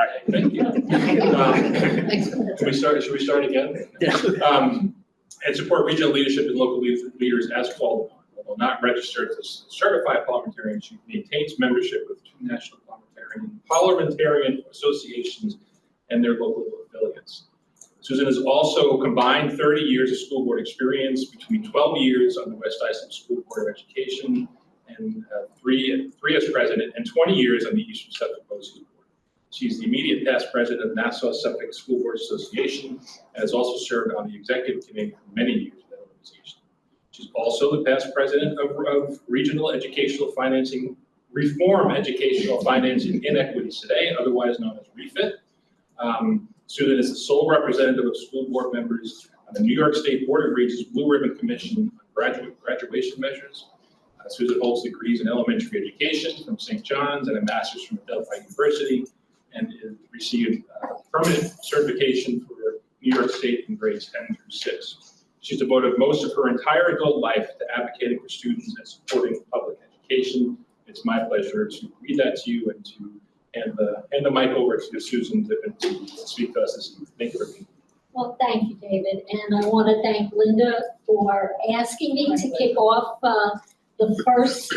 right, thank you. Should we start again? And support regional leadership and local leaders as called upon. Although not registered as a certified parliamentarian, she maintains membership with 2 national parliamentarian associations and their local affiliates. Susan has also combined 30 years of school board experience, between 12 years on the West Islip School Board of Education and three as president, and 20 years on the Eastern Suffolk BOCES Board. She's the immediate past president of Nassau Suffolk School Board Association and has also served on the executive committee for many years of that organization. She's also the past president of Regional Educational Financing Reform Educational Financing Inequities Today, otherwise known as REFIT. Susan is the sole representative of school board members on the New York State Board of Regents Blue Ribbon Commission on graduation measures. Susan holds degrees in elementary education from St. John's and a master's from Adelphi University, and received permanent certification for New York State in grades 10 through 6. She's devoted most of her entire adult life to advocating for students and supporting public education. It's my pleasure to read that to you and to hand the mic over to Susan to speak to us this evening. Thank you for being here. Well, thank you, David. And I want to thank Linda for asking me to kick off the first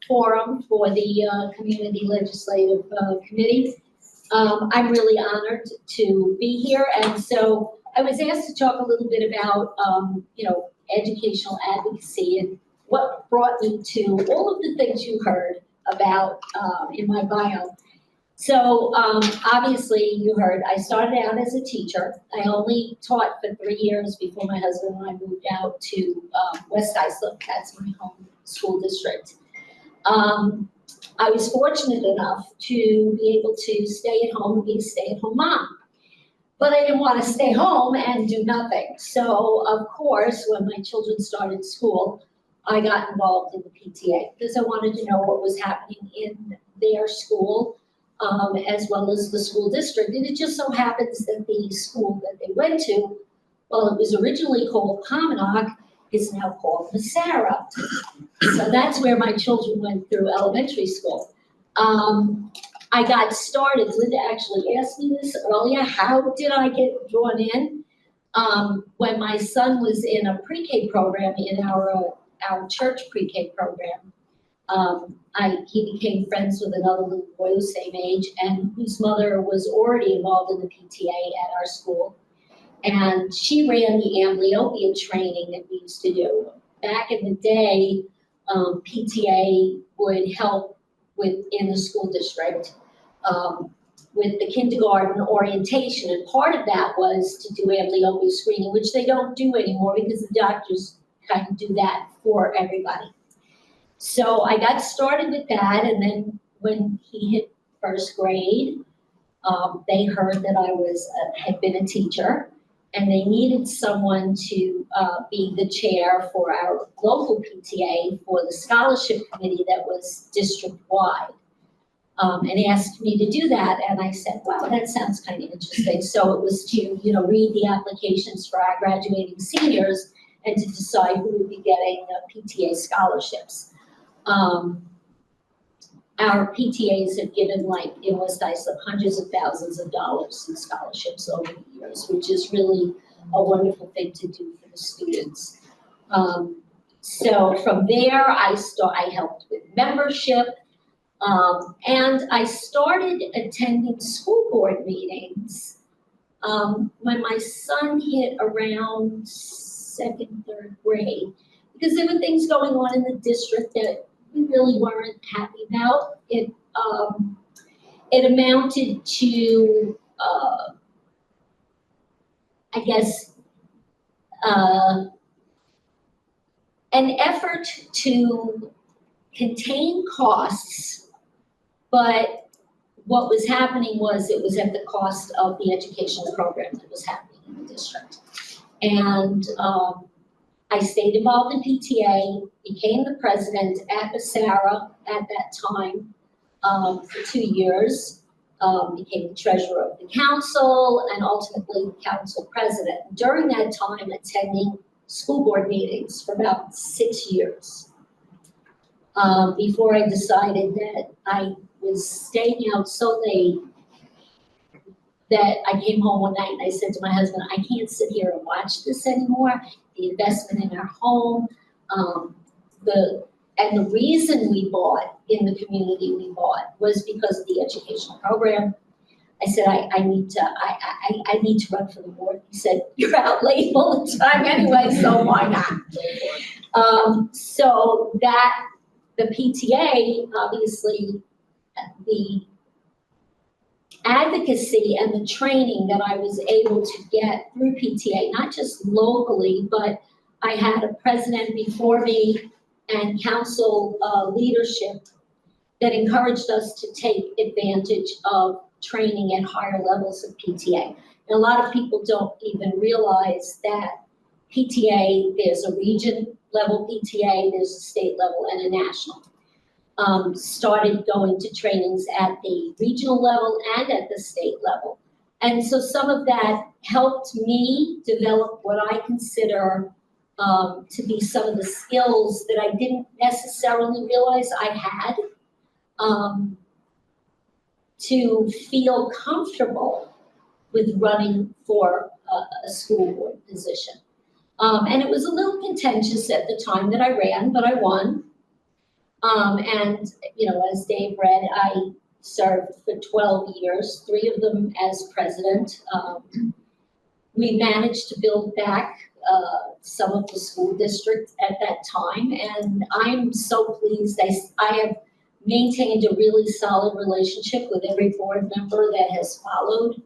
forum for the Community Legislative Committee. I'm really honored to be here. And so I was asked to talk a little bit about, educational advocacy and what brought me to all of the things you heard about in my bio. So obviously you heard I started out as a teacher. I only taught for 3 years before my husband and I moved out to West Islip. That's my home school district. I was fortunate enough to be able to stay at home and be a stay-at-home mom. But I didn't want to stay home and do nothing. So of course, when my children started school, I got involved in the PTA because I wanted to know what was happening in their school, as well as the school district. And it just so happens that the school that they went to, well, it was originally called Commanock, is now called Massara. So that's where my children went through elementary school. I got started, Linda actually asked me this earlier, how did I get drawn in? When my son was in a pre-K program in our church pre-K program, he became friends with another little boy who's same age and whose mother was already involved in the PTA at our school. And she ran the amblyopia training that we used to do. Back in the day, PTA would help in the school district with the kindergarten orientation. And part of that was to do amblyopia screening, which they don't do anymore because the doctors kind of do that for everybody. So I got started with that, and then when he hit first grade, they heard that I had been a teacher, and they needed someone to be the chair for our local PTA for the scholarship committee that was district-wide, and asked me to do that. And I said, wow, that sounds kind of interesting. So it was to, read the applications for our graduating seniors and to decide who would be getting PTA scholarships. Our PTAs have given, like in West Islip, hundreds of thousands of dollars in scholarships over the years, which is really a wonderful thing to do for the students. So from there, I helped with membership, and I started attending school board meetings when my son hit around 2nd, 3rd grade, because there were things going on in the district that we really weren't happy about. It amounted to, I guess, an effort to contain costs, but what was happening was it was at the cost of the educational program that was happening in the district. And I stayed involved in PTA, became the president at Massara at that time for 2 years, became the treasurer of the council, and ultimately the council president. During that time, attending school board meetings for about 6 years before I decided that I was staying out so late that I came home one night and I said to my husband, I can't sit here and watch this anymore. The investment in our home, and the reason we bought in the community we bought was because of the educational program. I said, I need to run for the board. He said, you're out late all the time anyway, so why not? So that, the PTA, obviously, the advocacy and the training that I was able to get through PTA, not just locally, but I had a president before me and council leadership that encouraged us to take advantage of training at higher levels of PTA. And a lot of people don't even realize that PTA, there's a region level PTA, there's a state level and a national. Started going to trainings at the regional level and at the state level. And so some of that helped me develop what I consider to be some of the skills that I didn't necessarily realize I had, to feel comfortable with running for a school board position. And it was a little contentious at the time that I ran, but I won. And, you know, as Dave read, I served for 12 years, 3 of them as president. We managed to build back some of the school districts at that time, and I'm so pleased. I have maintained a really solid relationship with every board member that has followed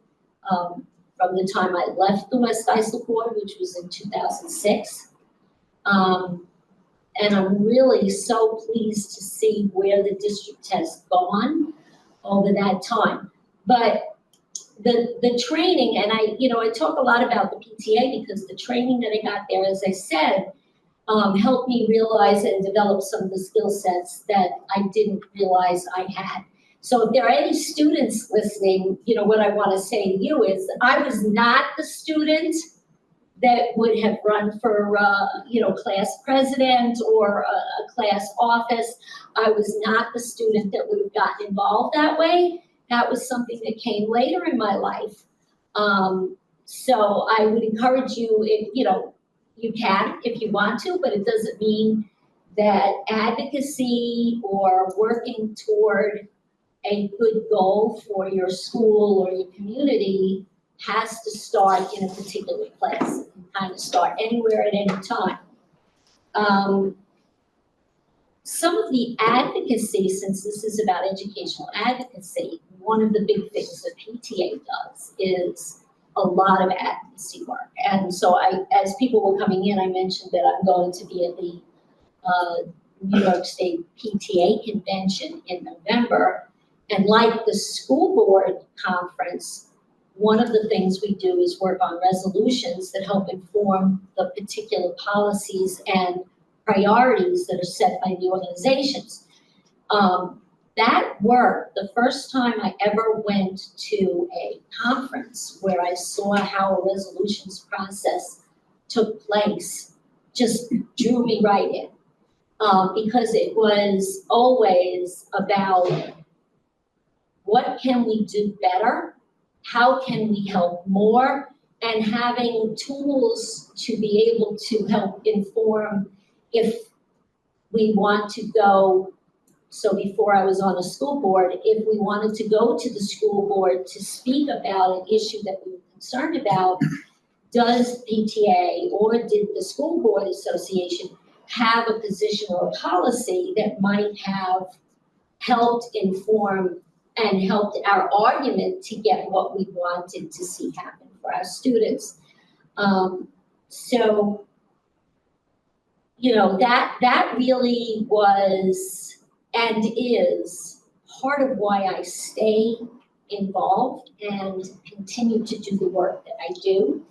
from the time I left the West Islip Board, which was in 2006. And I'm really so pleased to see where the district has gone over that time. But the training, and I talk a lot about the PTA because the training that I got there, as I said, helped me realize and develop some of the skill sets that I didn't realize I had. So if there are any students listening, what I want to say to you is I was not the student that would have run for, class president or a class office. I was not the student that would have gotten involved that way. That was something that came later in my life. So I would encourage you, if, you can if you want to, but it doesn't mean that advocacy or working toward a good goal for your school or your community has to start in a particular place. It can kind of start anywhere at any time. Some of the advocacy, since this is about educational advocacy, one of the big things that PTA does is a lot of advocacy work. And so as people were coming in, I mentioned that I'm going to be at the New York State PTA convention in November. And like the school board conference, one of the things we do is work on resolutions that help inform the particular policies and priorities that are set by the organizations. That work, the first time I ever went to a conference where I saw how a resolutions process took place, just drew me right in. Because it was always about what can we do better? How can we help more? And having tools to be able to help inform if we want to go. So before I was on the school board, if we wanted to go to the school board to speak about an issue that we were concerned about, does PTA or did the school board association have a position or a policy that might have helped inform and helped our argument to get what we wanted to see happen for our students? So, that really was and is part of why I stay involved and continue to do the work that I do.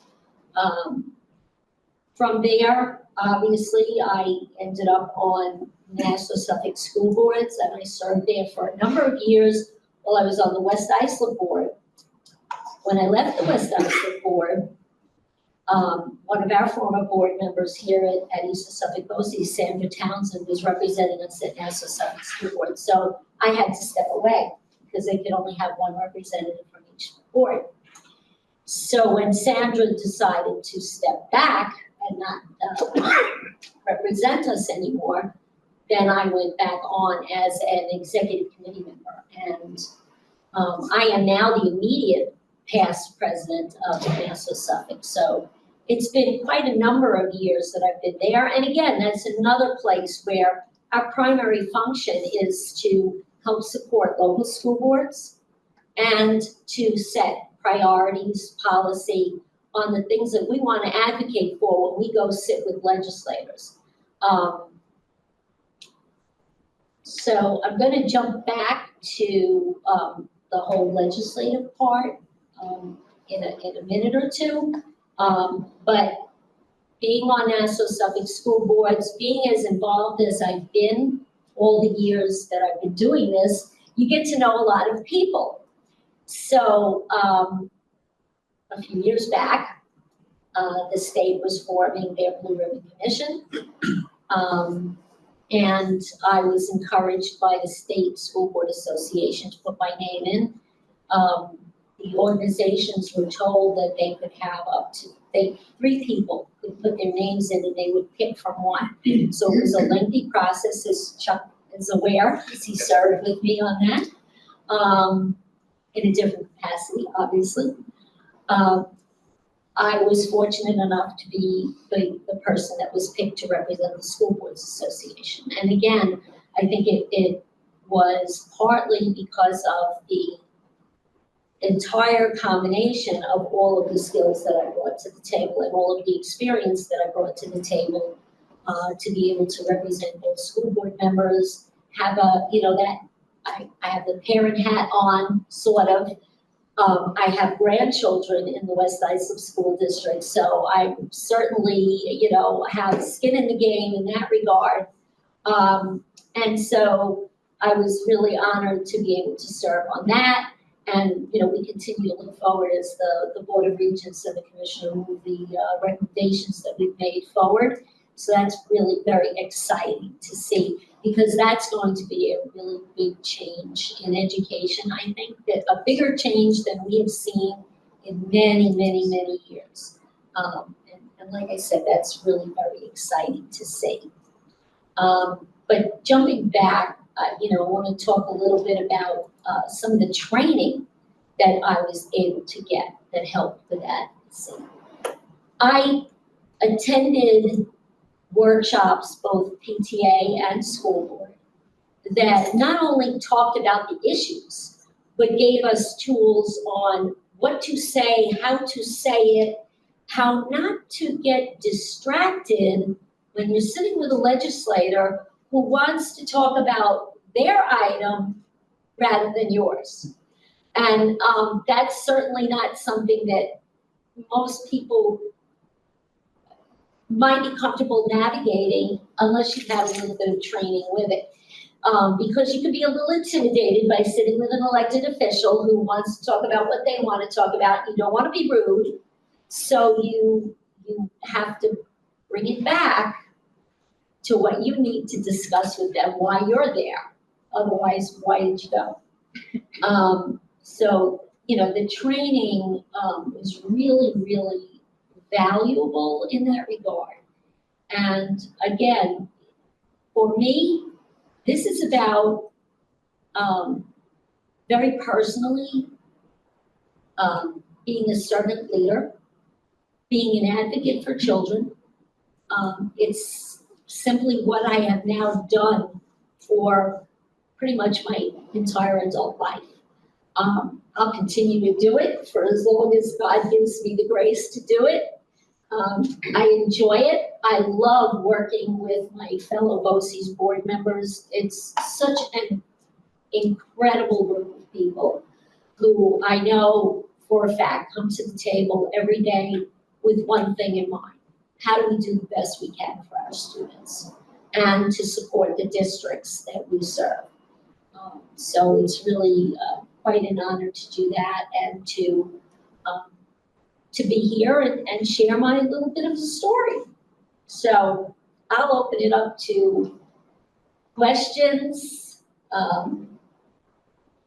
From there, obviously, I ended up on Nassau Suffolk school boards, and I served there for a number of years while I was on the West Islip board. When I left the West Islip board, one of our former board members here at East of Suffolk BOCES, Sandra Townsend, was representing us at Nassau Suffolk School Board. So I had to step away because they could only have one representative from each board. So when Sandra decided to step back and not represent us anymore, then I went back on as an executive committee member. And I am now the immediate past president of Nassau Suffolk. So it's been quite a number of years that I've been there. And again, that's another place where our primary function is to help support local school boards and to set priorities, policy on the things that we want to advocate for when we go sit with legislators. So I'm going to jump back to the whole legislative part in a minute or two. But being on Nassau Suffolk school boards, being as involved as I've been all the years that I've been doing this, you get to know a lot of people. So a few years back, the state was forming their Blue Ribbon Commission. And I was encouraged by the State School Board Association to put my name in. The organizations were told that they could have up to, 3 people could put their names in and they would pick from one. So it was a lengthy process, as Chuck is aware, because he served with me on that, in a different capacity, obviously. I was fortunate enough to be the person that was picked to represent the School Boards Association. And again, I think it was partly because of the entire combination of all of the skills that I brought to the table and all of the experience that I brought to the table to be able to represent both school board members, have I have the parent hat on, sort of. I have grandchildren in the West Islip School District, so I certainly, have skin in the game in that regard. And so I was really honored to be able to serve on that. And, we continue to look forward as the Board of Regents and the Commissioner move the recommendations that we've made forward. So that's really very exciting to see, because that's going to be a really big change in education. I think that a bigger change than we have seen in many, many, many years. And like I said, that's really very exciting to see. But jumping back, I want to talk a little bit about some of the training that I was able to get that helped with that. So I attended workshops, both PTA and school board, that not only talked about the issues, but gave us tools on what to say, how to say it, how not to get distracted when you're sitting with a legislator who wants to talk about their item rather than yours. And that's certainly not something that most people might be comfortable navigating unless you've had a little bit of training with it. Because you could be a little intimidated by sitting with an elected official who wants to talk about what they want to talk about. You don't want to be rude, so you have to bring it back to what you need to discuss with them, why you're there. Otherwise, why did you go? So, the training is really, really valuable in that regard. And again, for me, this is about very personally being a servant leader, being an advocate for children. It's simply what I have now done for pretty much my entire adult life. I'll continue to do it for as long as God gives me the grace to do it. I enjoy it. I love working with my fellow ESBOCES board members. It's such an incredible group of people who I know for a fact come to the table every day with one thing in mind. How do we do the best we can for our students and to support the districts that we serve? So it's really quite an honor to do that and to be here and share my little bit of the story. So I'll open it up to questions.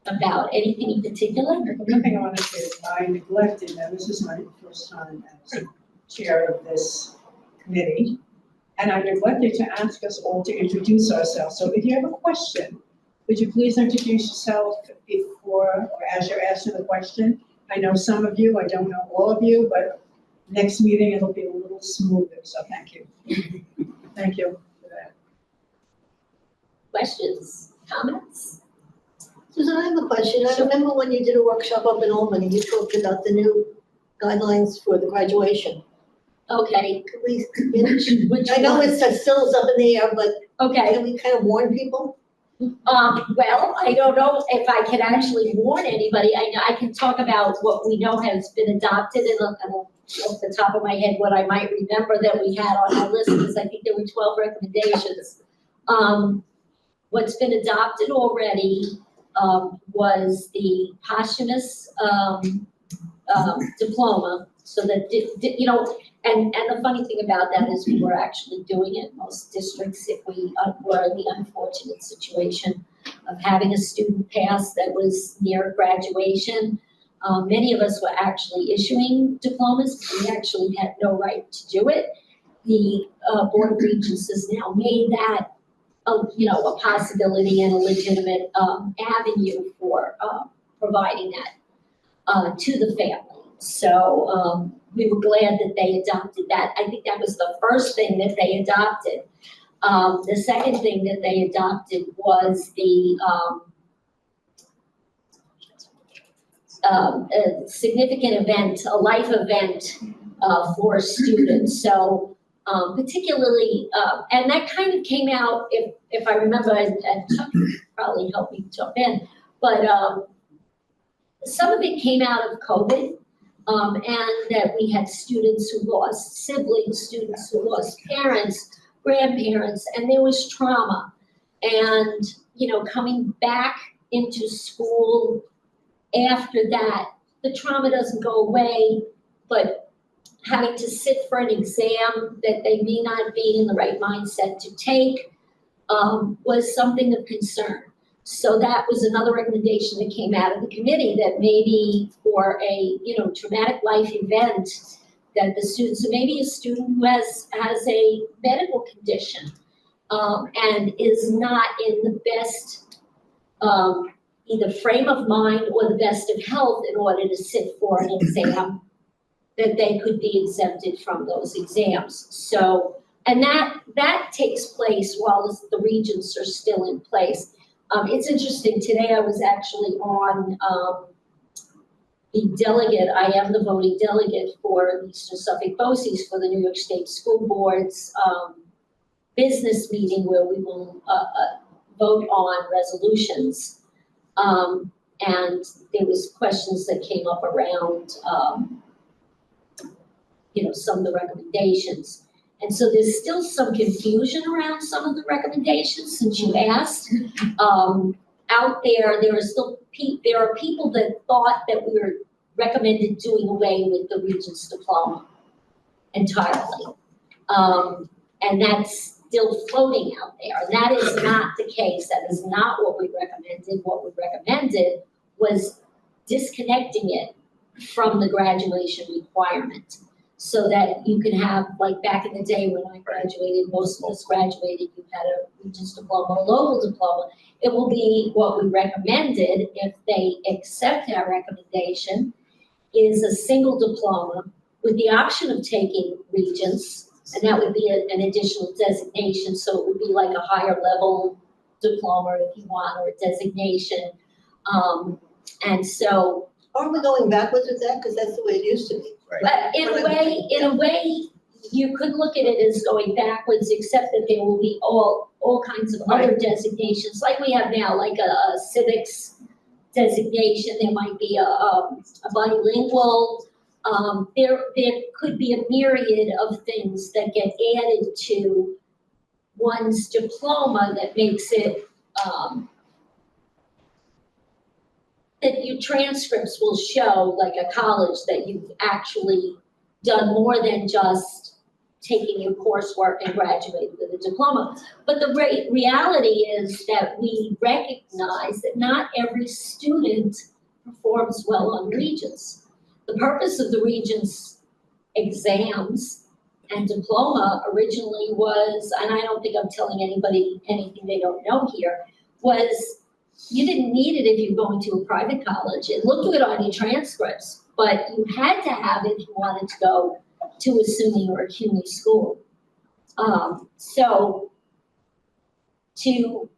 about? Anything in particular? Nothing I want to say. I neglected, now this is my first time as chair of this committee, and I neglected to ask us all to introduce ourselves. So if you have a question, would you please introduce yourself before or as you're asking the question? I know some of you, I don't know all of you, but next meeting it'll be a little smoother, so thank you. Thank you for that. Questions, comments? Susan, I have a question. I remember when you did a workshop up in Albany, you talked about the new guidelines for the graduation. Okay, Could we finish? which I know one? it's still is up in the air, but Okay, can we kind of warn people? well, I don't know if I can actually warn anybody. I can talk about what we know has been adopted and off the top of my head, what I might remember that we had on our list, because I think there were 12 recommendations. What's been adopted already, was the posthumous, diploma, so that, you know, and the funny thing about that is we were actually doing it in most districts if we were in the unfortunate situation of having a student pass that was near graduation. Many of us were actually issuing diplomas, but we actually had no right to do it. The Board of Regents has now made that you know, a possibility and a legitimate avenue for providing that to the family. So we were glad that they adopted that. I think that was the first thing that they adopted. The second thing that they adopted was the a significant event, a life event for students. So particularly, and that kind of came out, if I remember, and Chuck probably helped me jump in, but some of it came out of COVID, and that we had students who lost siblings, students who lost parents, grandparents, and there was trauma. And, you know, coming back into school after that, the trauma doesn't go away, but having to sit for an exam that they may not be in the right mindset to take was something of concern. So that was another recommendation that came out of the committee, that maybe for a, you know, traumatic life event, that the students, so maybe a student who has a medical condition and is not in the best either frame of mind or the best of health in order to sit for an exam, that they could be exempted from those exams. So, and that takes place while the regents are still in place. It's interesting, today I was actually on the delegate, I am the voting delegate for Eastern Suffolk BOCES for the New York State School Board's business meeting where we will vote on resolutions. And there was questions that came up around, you know, some of the recommendations. And so there's still some confusion around some of the recommendations since you asked. Out there, there are people that thought that we were recommended doing away with the Regents diploma entirely. And that's still floating out there. And that is not the case. That is not what we recommended. What we recommended was disconnecting it from the graduation requirement, so that you can have, like back in the day when I graduated, most of us graduated, you had a Regents diploma, a local diploma. It will be what we recommended, if they accept our recommendation, is a single diploma with the option of taking Regents, and that would be an additional designation, so it would be like a higher level diploma if you want, or a designation. And so, Aren't we going backwards with that? Because that's the way it used to be. but in a way, you could look at it as going backwards, except that there will be all kinds of other designations, like we have now, like a civics designation. There might be a bilingual. There could be a myriad of things that get added to one's diploma that makes it that your transcripts will show, like a college, that you've actually done more than just taking your coursework and graduating with a diploma. But the reality is that we recognize that not every student performs well on Regents. The purpose of the Regents exams and diploma originally was, and I don't think I'm telling anybody anything they don't know here, was you didn't need it if you're going to a private college. It looked good on your transcripts, but you had to have it if you wanted to go to a SUNY or a CUNY school. So to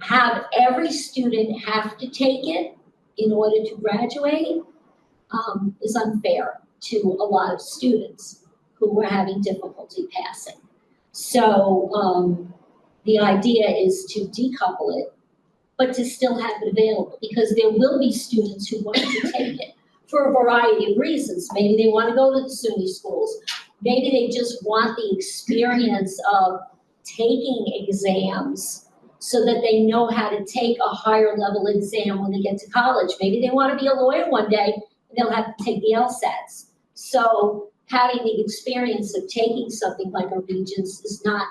have every student have to take it in order to graduate is unfair to a lot of students who were having difficulty passing. So the idea is to decouple it, but to still have it available, because there will be students who want to take it for a variety of reasons. Maybe they want to go to the SUNY schools. Maybe they just want the experience of taking exams so that they know how to take a higher level exam when they get to college. Maybe they want to be a lawyer one day and they'll have to take the LSATs. So having the experience of taking something like a Regents is not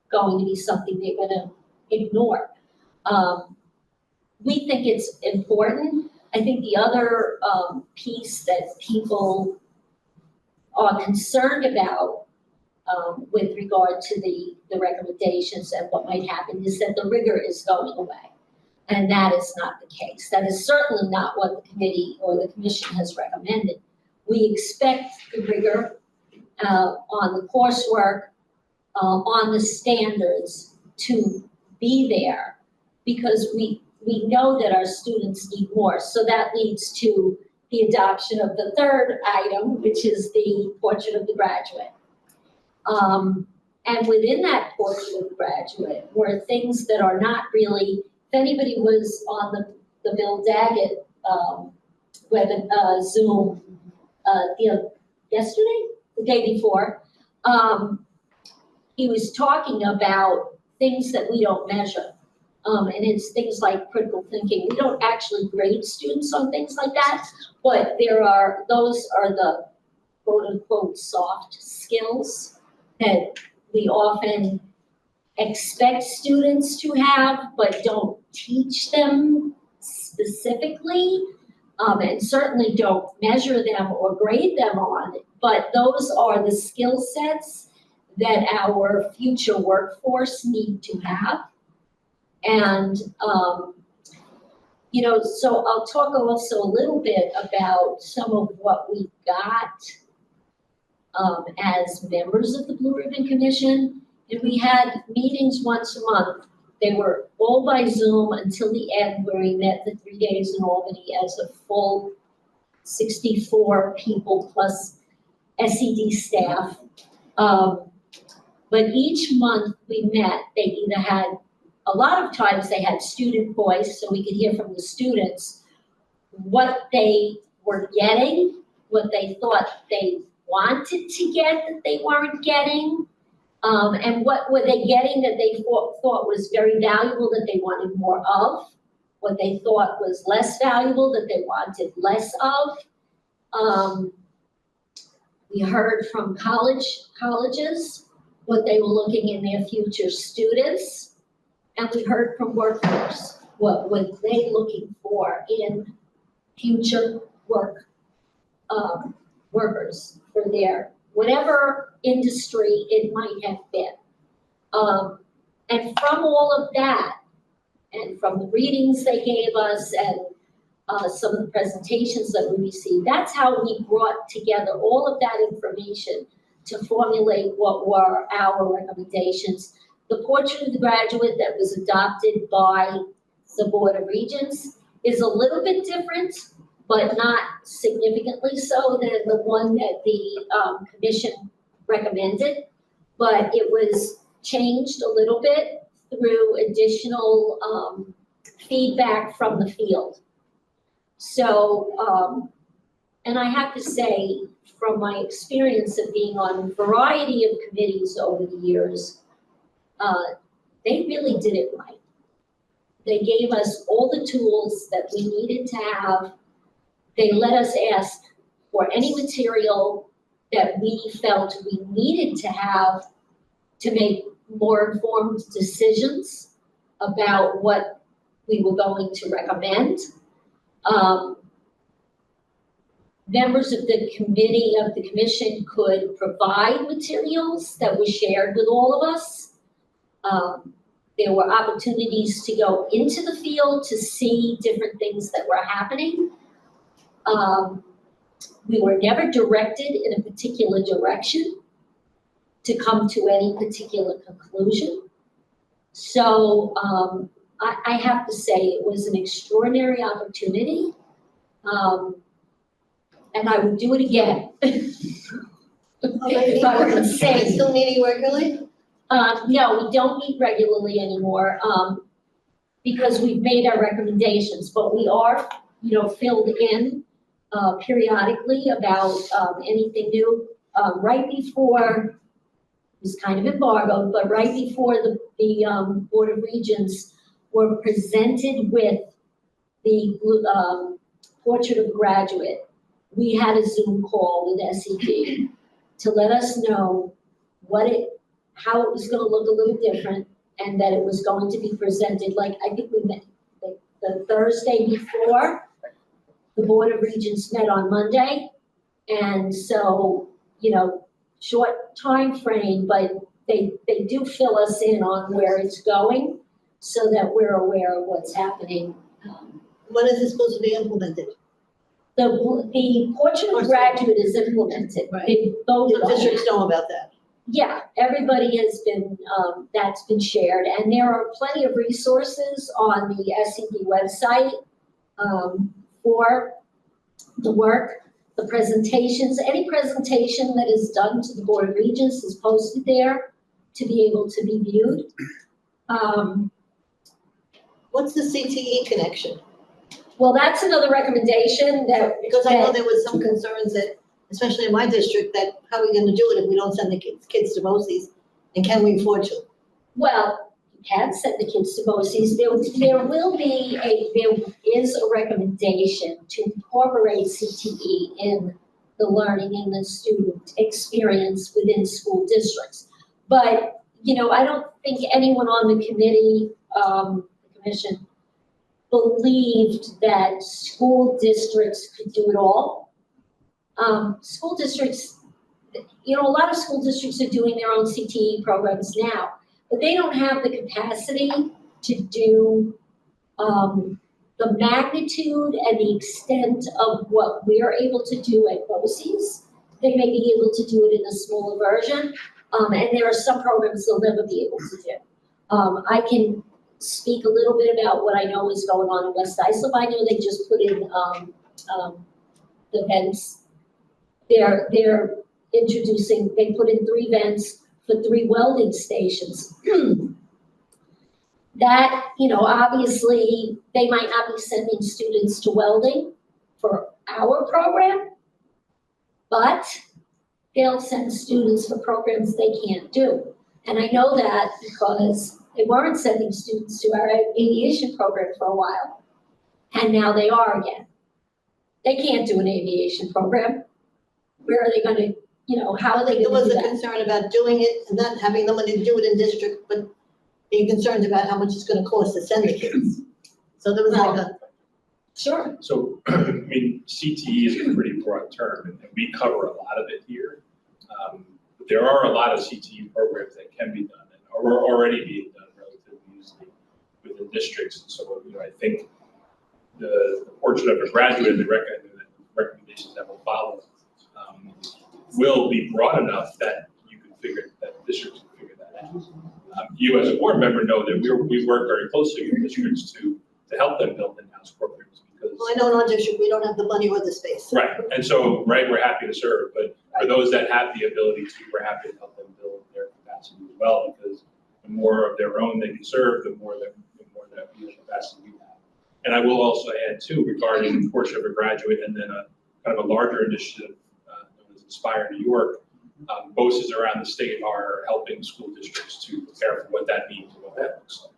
going to be something they're going to ignore. We think it's important. I think the other piece that people are concerned about with regard to the recommendations and what might happen is that the rigor is going away. And that is not the case. That is certainly not what the committee or the commission has recommended. We expect the rigor on the coursework, on the standards to be there, because we know that our students need more. So that leads to the adoption of the third item, which is the portrait of the graduate. And within that portrait of the graduate were things that are not really, if anybody was on the Bill Daggett Zoom yesterday, the day before, he was talking about things that we don't measure. And it's things like critical thinking. We don't actually grade students on things like that, but those are the quote unquote soft skills that we often expect students to have, but don't teach them specifically, and certainly don't measure them or grade them on. But those are the skill sets that our future workforce need to have. And, so I'll talk also a little bit about some of what we got as members of the Blue Ribbon Commission. And we had meetings once a month. They were all by Zoom until the end, where we met the 3 days in Albany as a full 64 people plus SED staff. But each month we met, they either had, a lot of times they had student voice, so we could hear from the students what they were getting, what they thought they wanted to get that they weren't getting, and what were they getting that they thought was very valuable that they wanted more of, what they thought was less valuable that they wanted less of. We heard from colleges, what they were looking in their future students, and we heard from workforce, what were they looking for in future workers for their, whatever industry it might have been. And from all of that, and from the readings they gave us and some of the presentations that we received, that's how we brought together all of that information to formulate what were our recommendations. The portrait of the graduate that was adopted by the Board of Regents is a little bit different, but not significantly so than the one that the commission recommended. But it was changed a little bit through additional feedback from the field. So, and I have to say, from my experience of being on a variety of committees over the years, they really did it right. They gave us all the tools that we needed to have. They let us ask for any material that we felt we needed to have to make more informed decisions about what we were going to recommend. Members of the committee of the commission could provide materials that were shared with all of us. There were opportunities to go into the field to see different things that were happening. We were never directed in a particular direction to come to any particular conclusion. So I have to say it was an extraordinary opportunity. And I would do it again. If I were Are insane. you still meeting regularly? No, we don't meet regularly anymore, because we've made our recommendations, but we are, filled in, periodically about, anything new. Right before, it was kind of embargoed, but right before the Board of Regents were presented with the, portrait of graduate, we had a Zoom call with SED to let us know how it was gonna look a little different, and that it was going to be presented, like, I think we met the Thursday before. The Board of Regents met on Monday, and so, short time frame, but they do fill us in on where it's going, so that we're aware of what's happening. When is this supposed to be implemented? The portrait of graduate is implemented. Right. They voted The on it. districts know about that. Yeah, everybody has been, that's been shared, and there are plenty of resources on the SED website for the work, the presentations. Any presentation that is done to the Board of Regents is posted there to be able to be viewed. What's the CTE connection? Well, that's another recommendation that. Because I know there was some concerns that, especially in my district, that how are we gonna do it if we don't send the kids to BOCES? And can we afford to? Well, you can send the kids to BOCES. There is a recommendation to incorporate CTE in the learning and the student experience within school districts. But, I don't think anyone on the committee, the commission, believed that school districts could do it all. School districts, a lot of school districts are doing their own CTE programs now, but they don't have the capacity to do the magnitude and the extent of what we're able to do at BOCES. They may be able to do it in a smaller version, and there are some programs they'll never be able to do. I can speak a little bit about what I know is going on in West Islip. I know they just put in the vents. They're introducing, they put in 3 vents for 3 welding stations. That, obviously, they might not be sending students to welding for our program, but they'll send students for programs they can't do. And I know that because they weren't sending students to our aviation program for a while, and now they are again. They can't do an aviation program. Where are they gonna, how are they There gonna was do a that? concern about doing it and not having the money to do it in district, but being concerned about how much it's gonna cost to send the kids. So there was like a, Sure. So, CTE is a pretty broad term, and we cover a lot of it here. But there are a lot of CTE programs that can be done and are already being done relatively easily within districts. And so, I think the portrait of a graduate and the recommendations that will follow will be broad enough that districts can figure that out. You as a board member know that we work very closely with districts to help them build in-house programs because. well, I know in our district, we don't have the money or the space. Right, and so, we're happy to serve, but for those that have the ability to, we're happy to help them build their capacity as well, because the more of their own they can serve, the more that capacity we have. And I will also add too, regarding the portrait of a graduate and then a kind of a larger initiative known as Inspire New York, BOCES around the state are helping school districts to prepare for what that means and what that looks like.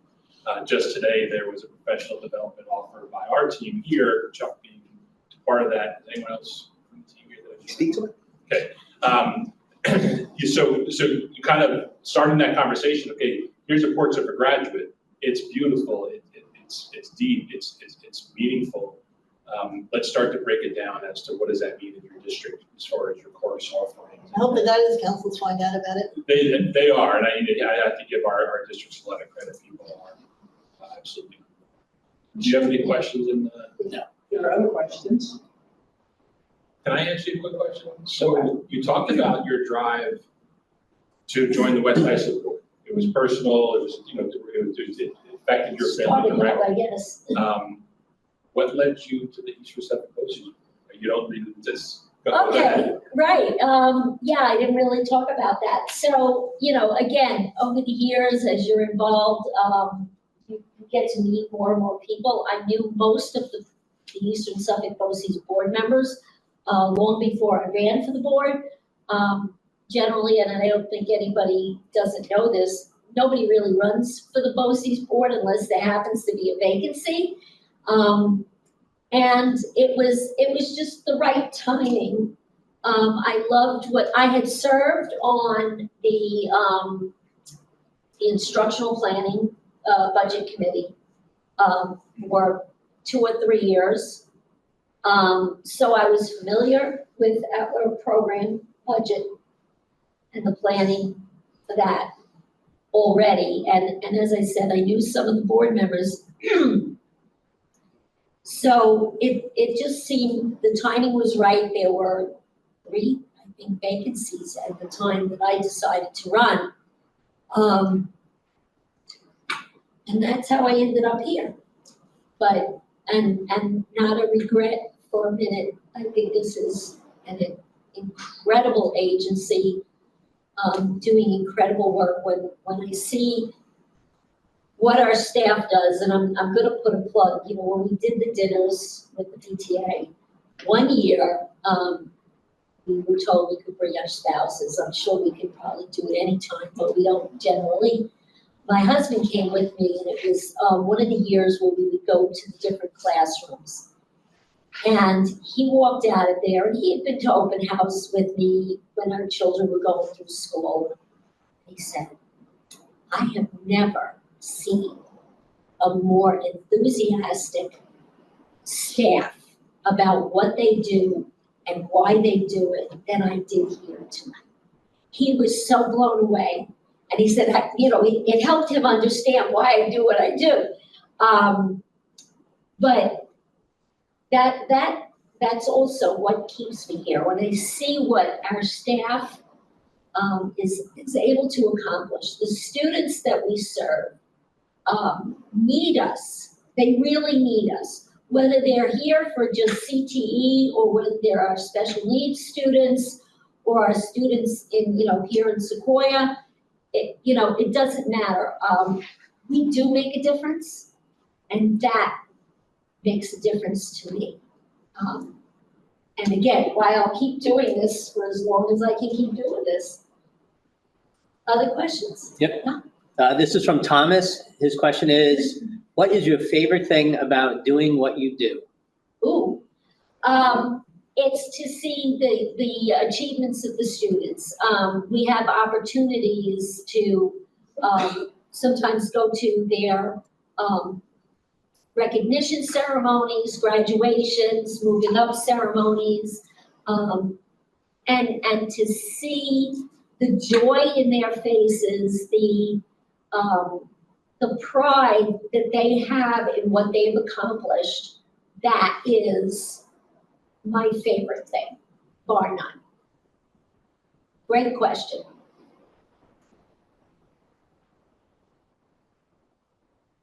Just today, there was a professional development offer by our team here, Chuck being part of that. Is anyone else from the team here that? Speak to it. Okay. So you kind of starting that conversation, okay, here's a portrait for graduate. It's beautiful, it's deep, it's meaningful. Let's start to break it down as to what does that mean in your district as far as your course offerings. I hope the guidance councils find out about it. They are, and I have to give our districts a lot of credit. People are absolutely. Do you have any questions in the? No. There are other questions. Can I ask you a quick question? So you talked about your drive to join the West High School Board. It was personal. It was, it affected your family Started out, directly. I guess. What led you to the East Receptive BOCES? You don't really just go with Okay, that. right, yeah, I didn't really talk about that. So, again, over the years, as you're involved, you get to meet more and more people. I knew most of the Eastern Suffolk BOCES board members long before I ran for the board. Generally, and I don't think anybody doesn't know this, nobody really runs for the BOCES board unless there happens to be a vacancy. And it was just the right timing. I loved what I had served on the instructional planning budget committee for 2 or 3 years. So I was familiar with our program budget and the planning for that already. And as I said, I knew some of the board members. So it just seemed the timing was right. There were 3, I think, vacancies at the time that I decided to run. And that's how I ended up here. But, and not a regret for a minute. I think this is an incredible agency, doing incredible work. When I see what our staff does, and I'm gonna put a plug, when we did the dinners with the PTA, one year, we were told we could bring our spouses. I'm sure we could probably do it anytime, but we don't generally. My husband came with me, and it was one of the years where we would go to the different classrooms. And he walked out of there, and he had been to open house with me when our children were going through school. He said, I have never seen a more enthusiastic staff about what they do and why they do it than I did here tonight. He was so blown away. And he said, it helped him understand why I do what I do. But that's also what keeps me here. When I see what our staff is able to accomplish, the students that we serve need us. They really need us. Whether they're here for just CTE or whether they're our special needs students or our students in, here in Sequoia, it doesn't matter. We do make a difference, and that makes a difference to me. And again, why I'll keep doing this for as long as I can keep doing this. Other questions? Yep. No? This is from Thomas. His question is, what is your favorite thing about doing what you do? Ooh, it's to see the achievements of the students. We have opportunities to sometimes go to their recognition ceremonies, graduations, moving up ceremonies, and to see the joy in their faces, the pride that they have in what they've accomplished, that is my favorite thing, bar none. Great question.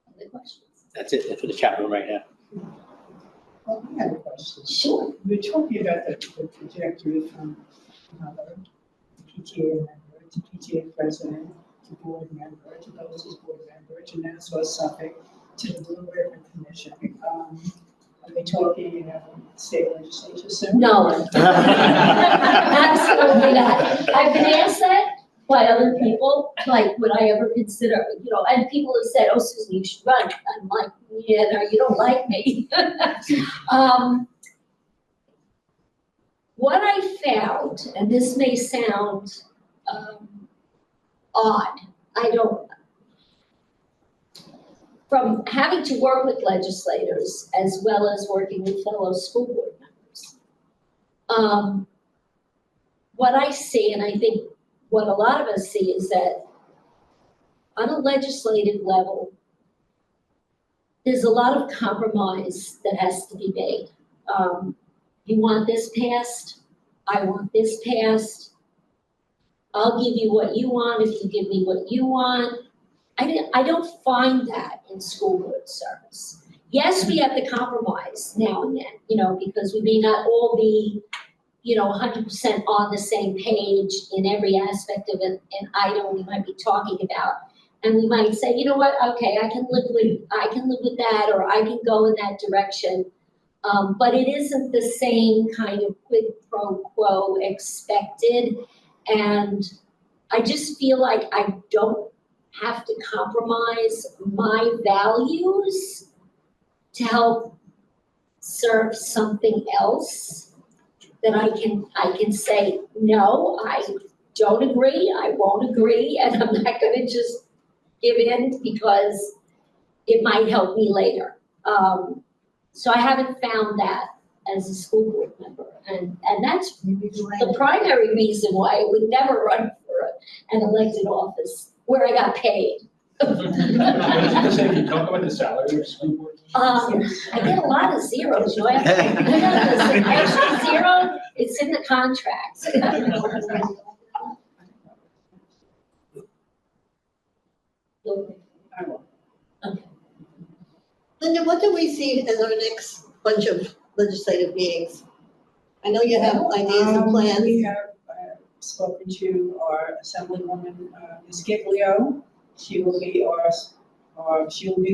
Other questions? That's it for the chat room right now. Well, I have a question. Sure. We're talking about the trajectory from PTA member to PTA president to board member to BOCES board member to Nassau Suffolk to the Blue Ribbon Commission. Are we talking state legislature soon? No. Absolutely not. I've been asked that by other people, like, would I ever consider, and people have said, oh, Susan, you should run. I'm like, yeah, no, you don't like me. what I found, and this may sound odd, from having to work with legislators as well as working with fellow school board members, what I see, and I think what a lot of us see, is that on a legislative level, there's a lot of compromise that has to be made. You want this passed, I want this passed. I'll give you what you want if you give me what you want. I don't find that in school board service. Yes, we have to compromise now and then, because we may not all be, 100% on the same page in every aspect of an item we might be talking about. And we might say, you know what, okay, I can live with that, or I can go in that direction. But it isn't the same kind of quid pro quo expected. And I just feel like I don't have to compromise my values to help serve something else, that I can say, no, I don't agree, I won't agree, and I'm not gonna just give in because it might help me later. So I haven't found that as a school board member, and that's the primary reason why I would never run for an elected office where I got paid. Can you talk about the salary of school board? I get a lot of zeros, do I actually zero, it's in the contract. Linda, what do we see as our next bunch of legislative meetings? I know you have ideas and plans. We have spoken to our Assemblywoman, Ms. Giglio. She will be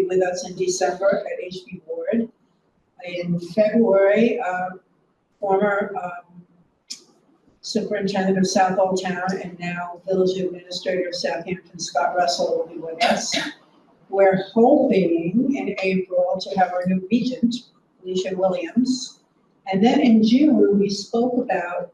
with us in December at HB Board. In February, former superintendent of South Old Town and now village administrator of Southampton, Scott Russell, will be with us. We're hoping in April to have our new regent, Alicia Williams. And then in June, we spoke about,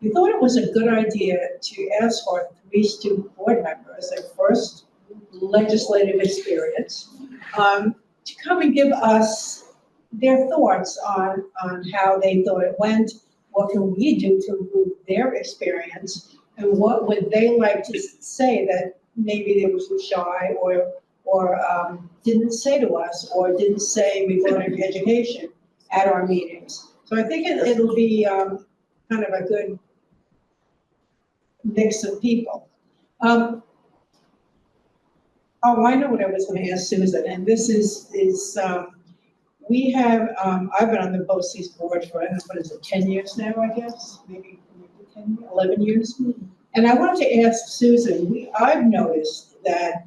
we thought it was a good idea to ask our 3 student board members, their first legislative experience, to come and give us their thoughts on how they thought it went, what can we do to improve their experience, and what would they like to say that maybe they were too shy or didn't say to us, or didn't say regarding education at our meetings. So I think it'll be kind of a good mix of people. Oh, I know what I was going to ask Susan, and this is we have, I've been on the BOCES board for, I don't know, what is it, 10 years now, I guess? Maybe 10, 11 years. And I wanted to ask Susan, I've noticed that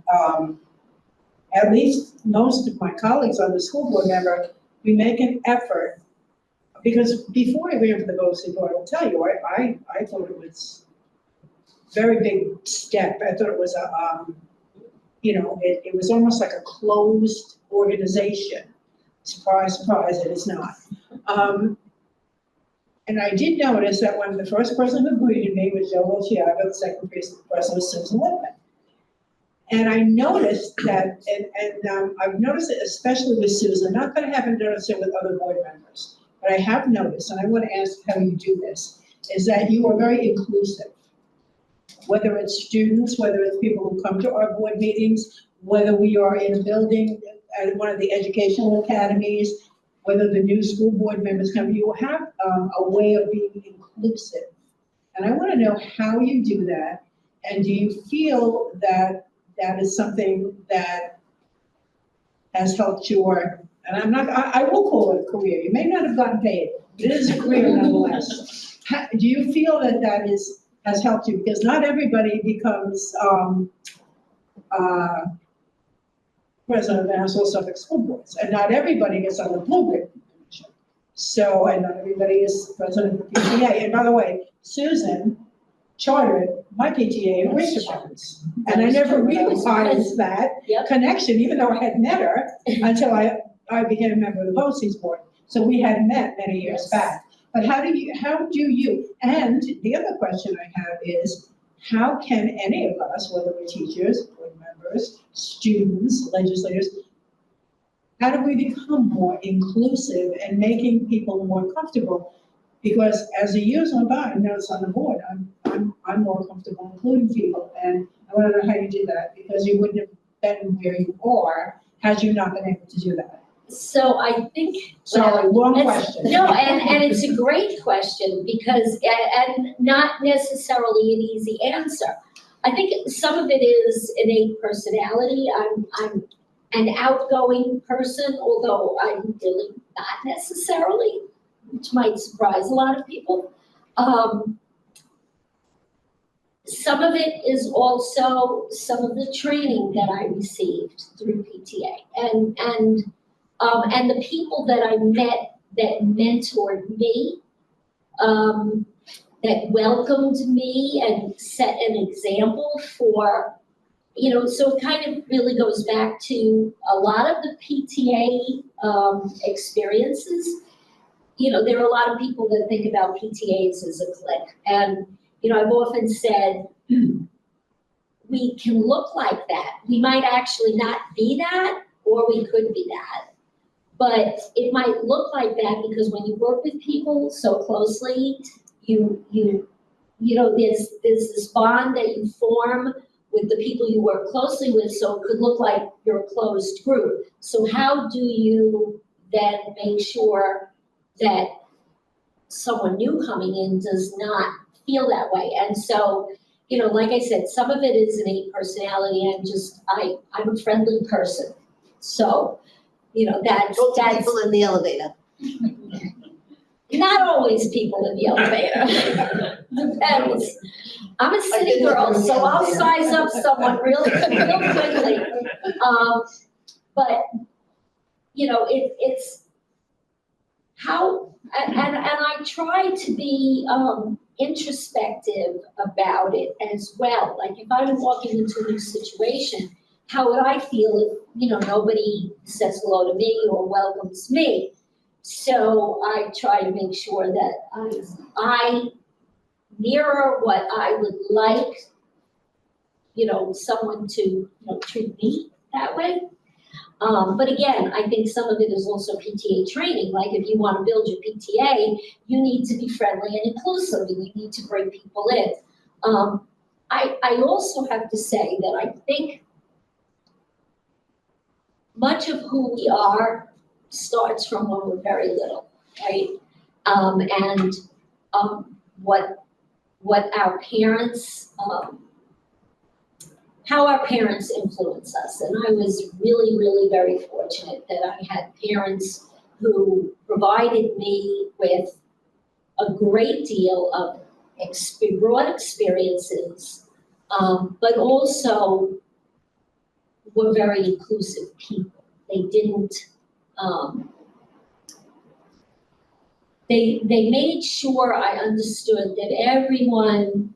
at least most of my colleagues on the school board member, we make an effort, because before I ran for the BOCES board, I'll tell you, I thought it was a very big step. I thought it was a, it was almost like a closed organization. Surprise, surprise, it is not. And I did notice that one of the first person who greeted me was Joe Luciago, the second person was Susan Whitman. And I noticed that, and I've noticed it especially with Susan, not that I haven't noticed it with other board members, but I have noticed, and I want to ask how you do this, is that you are very inclusive. Whether it's students, whether it's people who come to our board meetings, whether we are in a building at one of the educational academies, whether the new school board members come, you have a way of being inclusive. And I want to know how you do that, and do you feel that that is something that has helped your, and I will call it a career, you may not have gotten paid, but it is a career nonetheless. Do you feel that that has helped you? Because not everybody becomes president of the National Suffolk School Boards, and not everybody gets on the Blue Ribbon Commission. So, and not everybody is president of the PTA. And by the way, Susan chartered my PTA in Richards, and I never realized that connection, even though I had met her until I became a member of the BOCES board. So we had met many years back. But how do you, and the other question I have is, how can any of us, whether we're teachers, board members, students, legislators, how do we become more inclusive and making people more comfortable? Because as the years went by, I noticed on the board, I'm more comfortable including people, and I want to know how you did that, because you wouldn't have been where you are had you not been able to do that. So I think. Sorry, wrong It's- question. No, and it's a great question because, and not necessarily an easy answer. I think some of it is innate personality. I'm an outgoing person, although I'm really not necessarily, which might surprise a lot of people. Some of it is also some of the training that I received through PTA and the people that I met that mentored me, that welcomed me and set an example for, so it kind of really goes back to a lot of the PTA experiences. There are a lot of people that think about PTAs as a clique. And, I've often said, we can look like that. We might actually not be that, or we could be that. But it might look like that because when you work with people so closely, there's this bond that you form with the people you work closely with, so it could look like you're a closed group. So how do you then make sure that someone new coming in does not feel that way? And so, like I said, some of it is innate personality and just, I'm a friendly person. So, that's People in the elevator. not always people in the elevator. Depends. I'm a city girl, so I'll size up someone real quickly. But, it's how, and I try to be introspective about it as well. Like if I'm walking into a new situation, how would I feel if, nobody says hello to me or welcomes me? So I try to make sure that I mirror what I would like, someone to, treat me that way. But again, I think some of it is also PTA training. Like if you want to build your PTA, you need to be friendly and inclusive, and you need to bring people in. I also have to say that I think much of who we are starts from when we're very little, right? What our parents, how our parents influence us. And I was really, really very fortunate that I had parents who provided me with a great deal of broad experiences, but also were very inclusive people. They didn't, they made sure I understood that everyone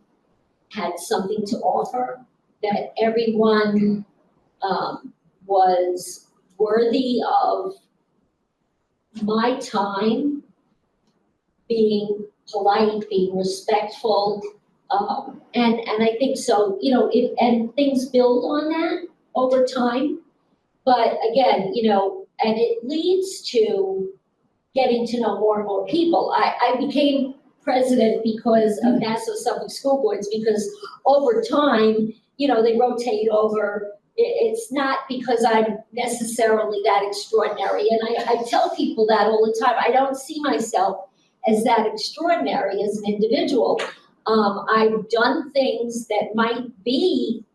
had something to offer, that everyone was worthy of my time, being polite, being respectful, and I think so, and things build on that over time. But again, and it leads to getting to know more and more people. I became president because of Nassau Suffolk School Boards, because over time, they rotate over. It's not because I'm necessarily that extraordinary. And I tell people that all the time. I don't see myself as that extraordinary as an individual. I've done things that might be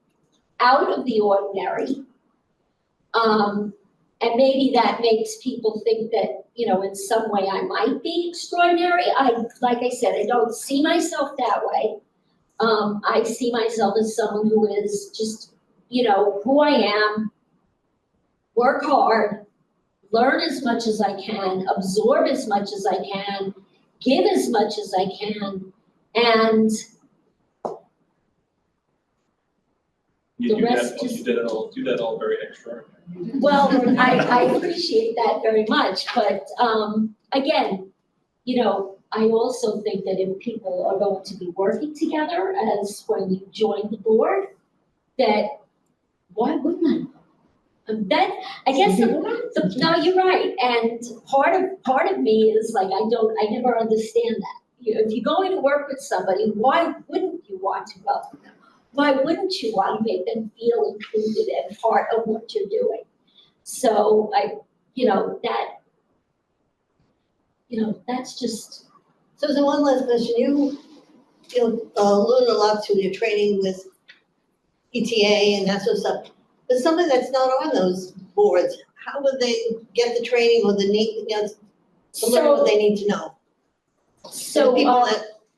out of the ordinary. And maybe that makes people think that, in some way I might be extraordinary. Like I said, I don't see myself that way. I see myself as someone who is just, who I am, work hard, learn as much as I can, absorb as much as I can, give as much as I can, and You the rest just. do that all very extraordinary. Well, I appreciate that very much, but again, I also think that if people are going to be working together as when you join the board, that why wouldn't I? That, I guess, no, you're right, and part of me is like, I never understand that. If you're going to work with somebody, why wouldn't you want to welcome them? Why wouldn't you want to make them feel included and part of what you're doing? So that's just. So there's one last question. You learn a lot through your training with ETA and that sort of stuff. But somebody that's not on those boards, how would they get the training or the to learn what they need to know? So people out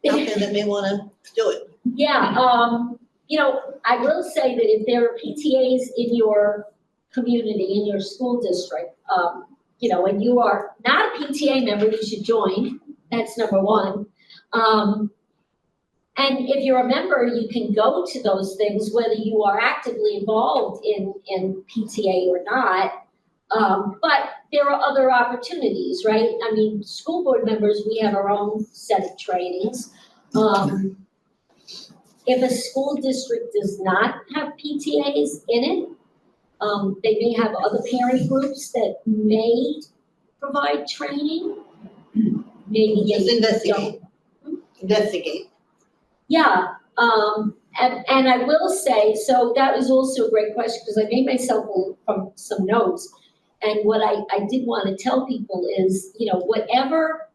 there that may want to do it. Yeah, I will say that if there are PTAs in your community, in your school district, and you are not a PTA member, you should join. That's number one. And if you're a member, you can go to those things, whether you are actively involved in PTA or not. But there are other opportunities, right? I mean, school board members, we have our own set of trainings. If a school district does not have PTAs in it, they may have other parent groups that may provide training. Maybe Just they investigate. Investigate. Yeah, and I will say, so that was also a great question, because I made myself from some notes. And what I did want to tell people is, whatever,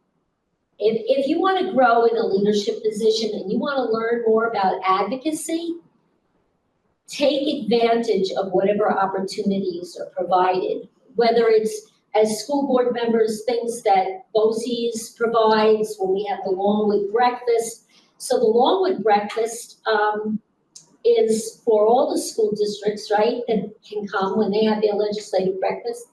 if you want to grow in a leadership position and you want to learn more about advocacy, take advantage of whatever opportunities are provided, whether it's as school board members, things that BOCES provides, when we have the Longwood breakfast. So the Longwood breakfast is for all the school districts, right, that can come when they have their legislative breakfast.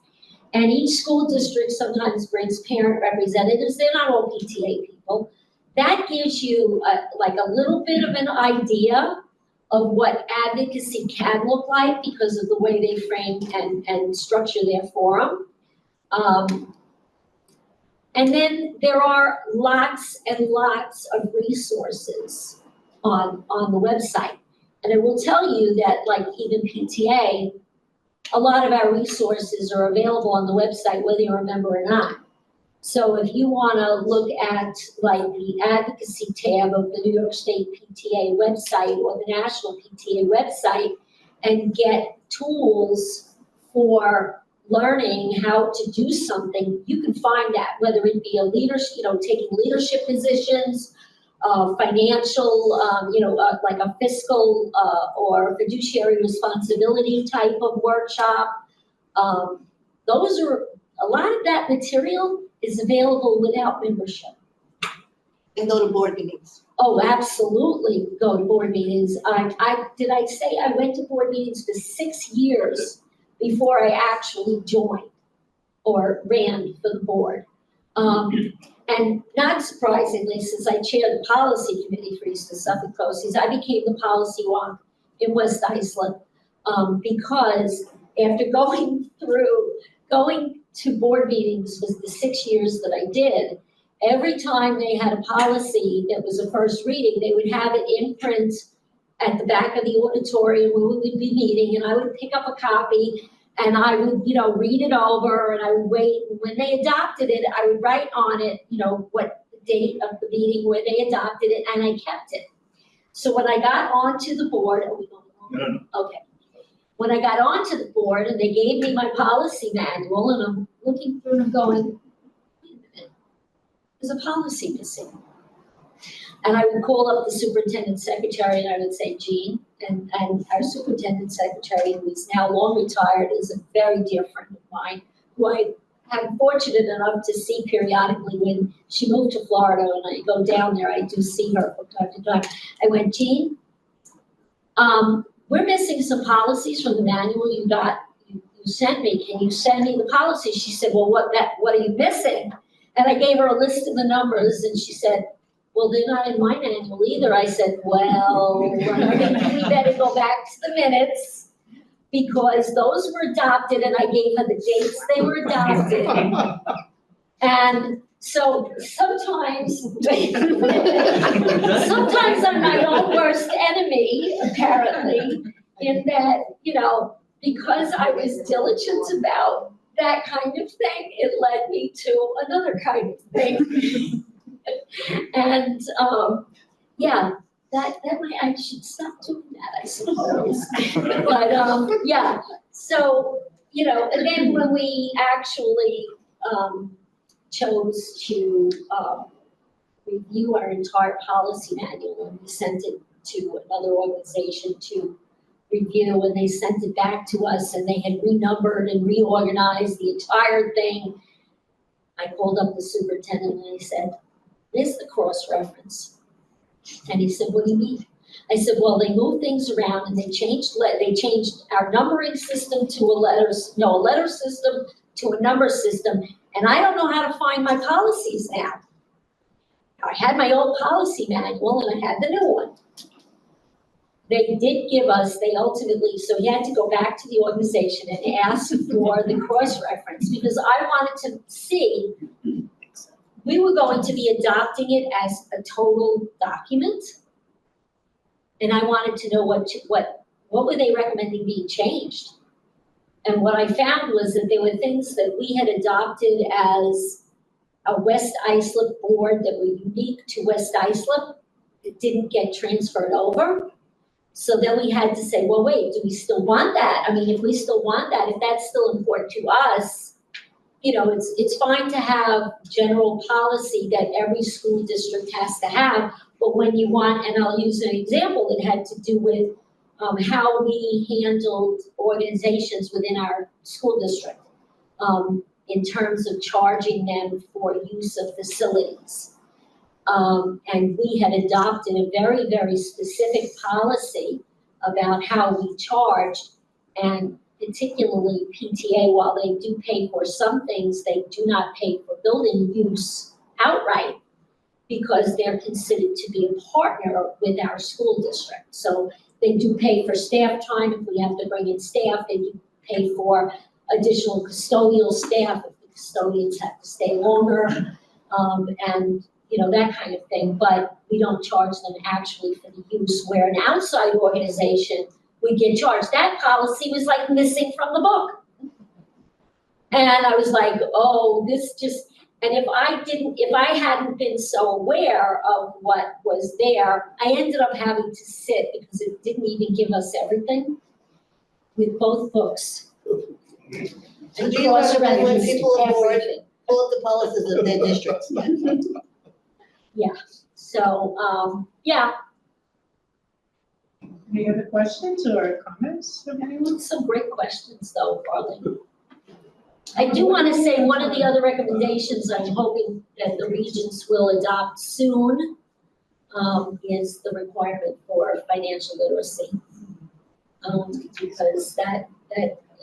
And each school district sometimes brings parent representatives. They're not all PTA people. That gives you a little bit of an idea of what advocacy can look like because of the way they frame and structure their forum. And then there are lots and lots of resources on the website. And I will tell you that, like, even PTA, a lot of our resources are available on the website, whether you're a member or not. So if you want to look at, like, the advocacy tab of the New York State PTA website or the National PTA website and get tools for learning how to do something, you can find that, whether it be a leadership, taking leadership positions, financial, like a fiscal or fiduciary responsibility type of workshop. Those are, a lot of that material is available without membership. And go to board meetings. Oh, absolutely, go to board meetings. Did I say I went to board meetings for 6 years before I actually joined or ran for the board. And not surprisingly, since I chaired the policy committee for East and Suffolk BOCES, I became the policy wonk in West Islip because after going to board meetings for the 6 years that I did, every time they had a policy that was a first reading, they would have it in print at the back of the auditorium where we would be meeting, and I would pick up a copy and I would, read it over, and I would wait. And when they adopted it, I would write on it, what the date of the meeting where they adopted it, and I kept it. So when I got onto the board, are we going on? No. Okay. When I got onto the board and they gave me my policy manual, and I'm looking through and I'm going, wait a minute, there's a policy missing. And I would call up the superintendent secretary and I would say, Jean, and our superintendent secretary, who is now long retired, is a very dear friend of mine, who I am fortunate enough to see periodically. When she moved to Florida and I go down there, I do see her from time to time. I went, Jean, we're missing some policies from the manual you sent me. Can you send me the policy? She said, well, what are you missing? And I gave her a list of the numbers and she said, well, they're not in my manual either. I said, well, we better go back to the minutes because those were adopted, and I gave her the dates they were adopted. And So sometimes, sometimes I'm my own worst enemy, apparently, in that, because I was diligent about that kind of thing, it led me to another kind of thing. And, yeah, that I should stop doing that, I suppose. But, yeah, so, and then when we actually, chose to, review our entire policy manual, and we sent it to another organization to review, and they sent it back to us, and they had renumbered and reorganized the entire thing. I called up the superintendent and I said, "There's the cross-reference." And he said, "What do you mean?" I said, "Well, they moved things around and they changed our numbering system to a letter system to a number system, and I don't know how to find my policies now. I had my old policy manual and I had the new one." They did give us, so he had to go back to the organization and ask for the cross-reference, because I wanted to see, we were going to be adopting it as a total document. And I wanted to know what were they recommending being changed? And what I found was that there were things that we had adopted as a West Islip board that were unique to West Islip that didn't get transferred over. So then we had to say, well, wait, do we still want that? I mean, if we still want that, if that's still important to us, it's fine to have general policy that every school district has to have, but when you want, and I'll use an example that had to do with how we handled organizations within our school district in terms of charging them for use of facilities. And we had adopted a very, very specific policy about how we charged, and particularly PTA, while they do pay for some things, they do not pay for building use outright, because they're considered to be a partner with our school district. So they do pay for staff time if we have to bring in staff. They do pay for additional custodial staff if the custodians have to stay longer, and that kind of thing. But we don't charge them actually for the use, where an outside organization would get charged. That policy was like missing from the book. And I was like, oh, and if I hadn't been so aware of what was there, I ended up having to sit, because it didn't even give us everything, with both books. So do you recommend when people aboard, everything. pull up the policies of their districts? Yeah, so, yeah, Any other questions or comments from anyone? some great questions though, Carly. I do want to say one of the other recommendations I'm hoping that the regents will adopt soon is the requirement for financial literacy. Because that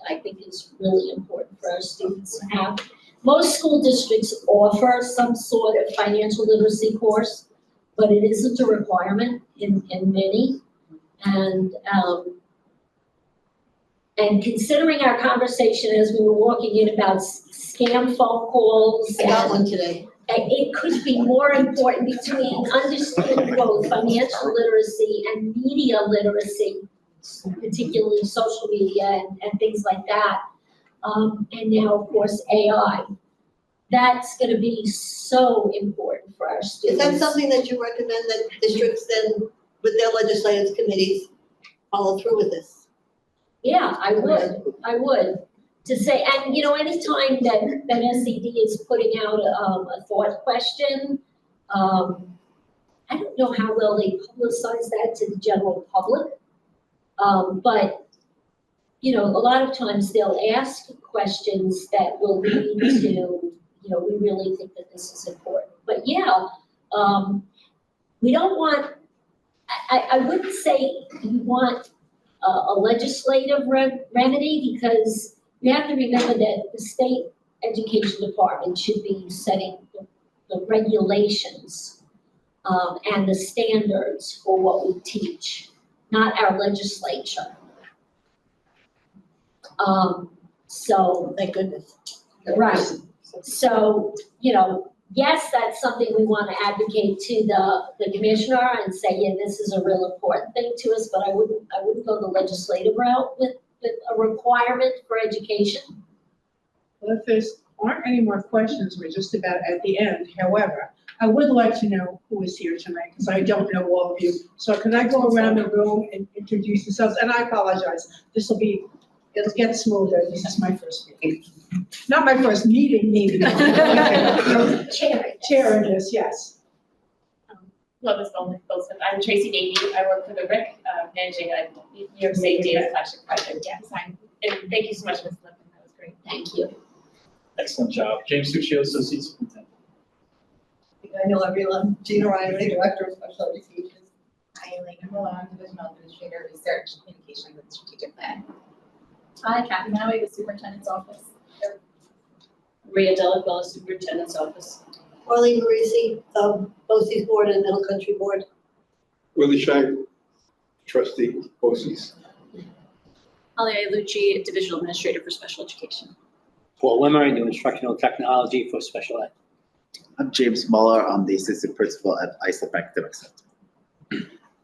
I think is really important for our students to have. Most school districts offer some sort of financial literacy course, but it isn't a requirement in many. And considering our conversation as we were walking in about scam phone calls. I got one today. It could be more important between understanding both financial literacy and media literacy, particularly social media and things like that. And now, of course, AI. That's going to be so important for our Is students. that something that you recommend that districts then, with their legislative committees, follow through with this? Yeah, I would. To say, and anytime that SED is putting out a thought question, I don't know how well they publicize that to the general public. But a lot of times they'll ask questions that will lead to, we really think that this is important. But yeah, we don't want, I wouldn't say you want a legislative remedy, because you have to remember that the state education department should be setting the regulations and the standards for what we teach, not our legislature. So, Thank goodness. right. So, yes, that's something we want to advocate to the commissioner and say, yeah, this is a real important thing to us, but I wouldn't go the legislative route with a requirement for education. Well, if there's aren't any more questions, we're just about at the end. However, I would like to know who is here tonight, because I don't know all of you. So can I go around the room and introduce yourselves? And I apologize, it'll get smoother. This is my first meeting. Not my first meeting. Chair in this, yes. Hello, Ms. Goldsmith. I'm Tracy Davey. I work for the RIC, managing a New York State data collection project. And thank you so much, Ms. Lipton. That was great. Thank you. Excellent job. James Succio, Associate Superintendent. I know everyone. Gina Riley, Director of Special Education. Hi, Elena Milan, Divisional Administrator, Research, Communications, and Strategic Plan. Hi, Kathy Maui, the Superintendent's Office. Maria Delacroix, Superintendent's Office. Marlene Marisi, BOCES Board and Middle Country Board. Willie Shank, Trustee, BOCES. Alia Lucci, Divisional Administrator for Special Education. Paul Limmer, New Instructional Technology for Special Ed. I'm James Muller. I'm the Assistant Principal at ISLP Academic Center.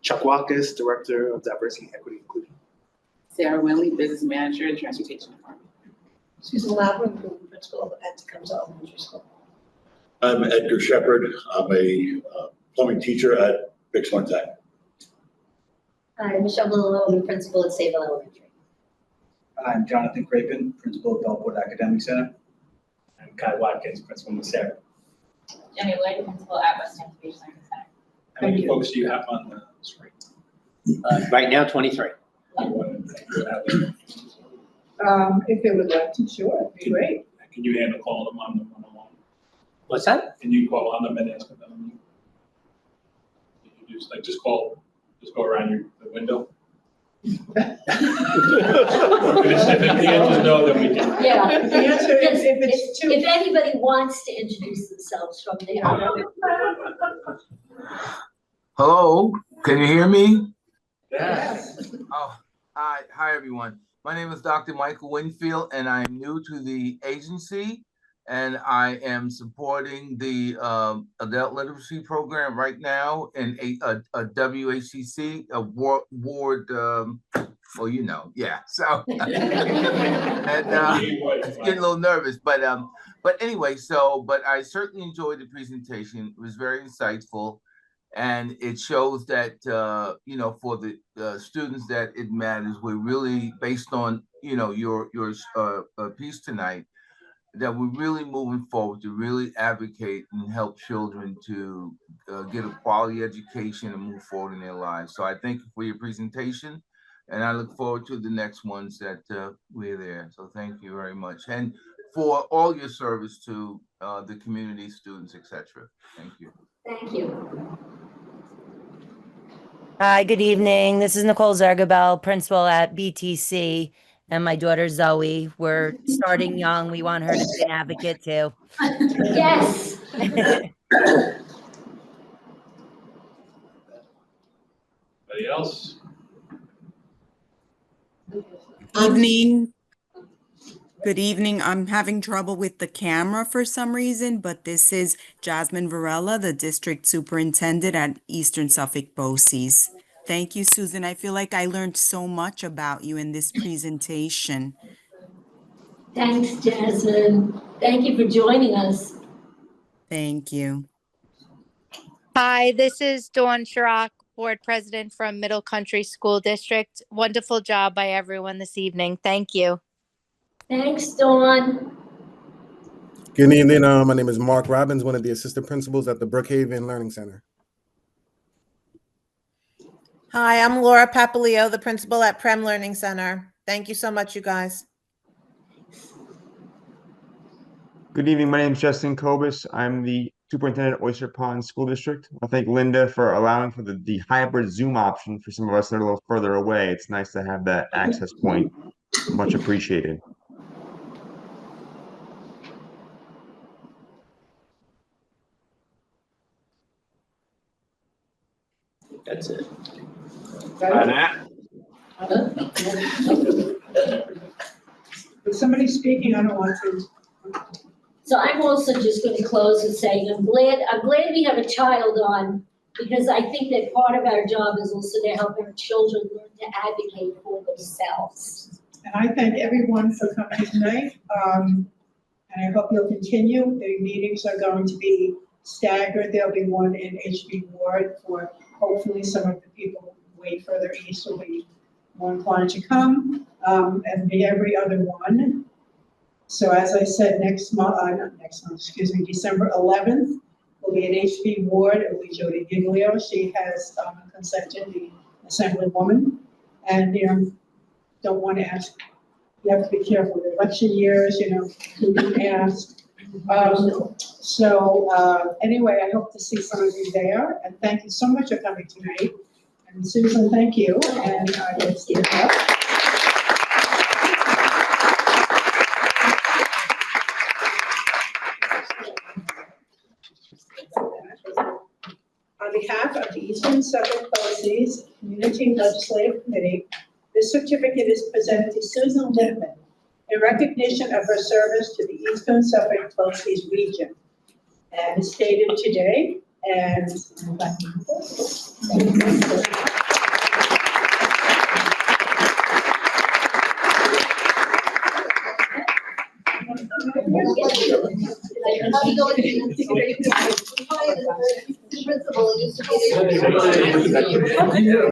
Chuck Walkus, Director of Diversity, Equity, Inclusion. Sarah Winley, Business Manager in Transportation Department. Susan Lavin, Principal at Tecumseh Elementary School. I'm Edgar Shepard. I'm a plumbing teacher at Bixler Tech. Hi, Michelle Malone, Principal at Sable Elementary. I'm Jonathan Crapin, Principal at Bellport Academic Center. I'm Kai Watkins, Principal of Sarah. Jenny Lloyd, Principal at West Education Center. How many folks do you have on the screen? Right now, 23. If they would like to, sure, it'd be great. Can you handle call them on the one-on-one? What's that? Can you call on them and ask them? You just go around the window? If the answer is no, then we can. Yeah. The answer is if it's too. If anybody wants to introduce themselves from there. Hello, can you hear me? Yes. Oh, hi everyone. My name is Dr. Michael Winfield, and I am new to the agency, and I am supporting the adult literacy program right now in a WACC, a ward. Well, you know, yeah. So, and it's getting a little nervous, but anyway. But I certainly enjoyed the presentation. It was very insightful. And it shows that, for the students that it matters. We're really, based on, your piece tonight, that we're really moving forward to really advocate and help children to get a quality education and move forward in their lives. So I thank you for your presentation, and I look forward to the next ones that we're there. So thank you very much. And for all your service to the community, students, etc. Thank you. Thank you. Hi, good evening. This is Nicole Zargabel, principal at BTC, and my daughter Zoe. We're starting young. We want her to be an advocate too. Yes. Anybody else? Evening. Good evening. I'm having trouble with the camera for some reason, but this is Jasmine Varela, the district superintendent at Eastern Suffolk BOCES. Thank you, Susan. I feel like I learned so much about you in this presentation. Thanks, Jasmine. Thank you for joining us. Thank you. Hi, this is Dawn Chirac, board president from Middle Country School District. Wonderful job by everyone this evening. Thank you. Thanks, Dawn. Good evening. My name is Mark Robbins, one of the assistant principals at the Brookhaven Learning Center. Hi, I'm Laura Papaleo, the principal at Prem Learning Center. Thank you so much, you guys. Good evening. My name is Justin Kobus. I'm the superintendent at Oyster Pond School District. I thank Linda for allowing for the hybrid Zoom option for some of us that are a little further away. It's nice to have that access point. Much appreciated. That's it. If somebody's speaking, I don't want to. So I'm also just gonna close with saying, I'm glad we have a child on, because I think that part of our job is also to help our children learn to advocate for themselves. And I thank everyone for coming tonight. And I hope you'll continue. The meetings are going to be staggered. There'll be one in HB Ward for hopefully some of the people way further east will be more inclined to come, and be every other one. So as I said, December 11th will be an HB Ward. It will be Jody Giglio. She has consented, the Assemblywoman. And, don't want to ask, you have to be careful. The election years, who can ask. Anyway, I hope to see some of you there. And thank you so much for coming tonight. And Susan, thank you. And I will stand up. On behalf of the Eastern Suffolk BOCES Community Legislative Committee, this certificate is presented to Susan Lippman in recognition of her service to the Eastern Suffolk BOCES region, and is stated today. And Principal used to be.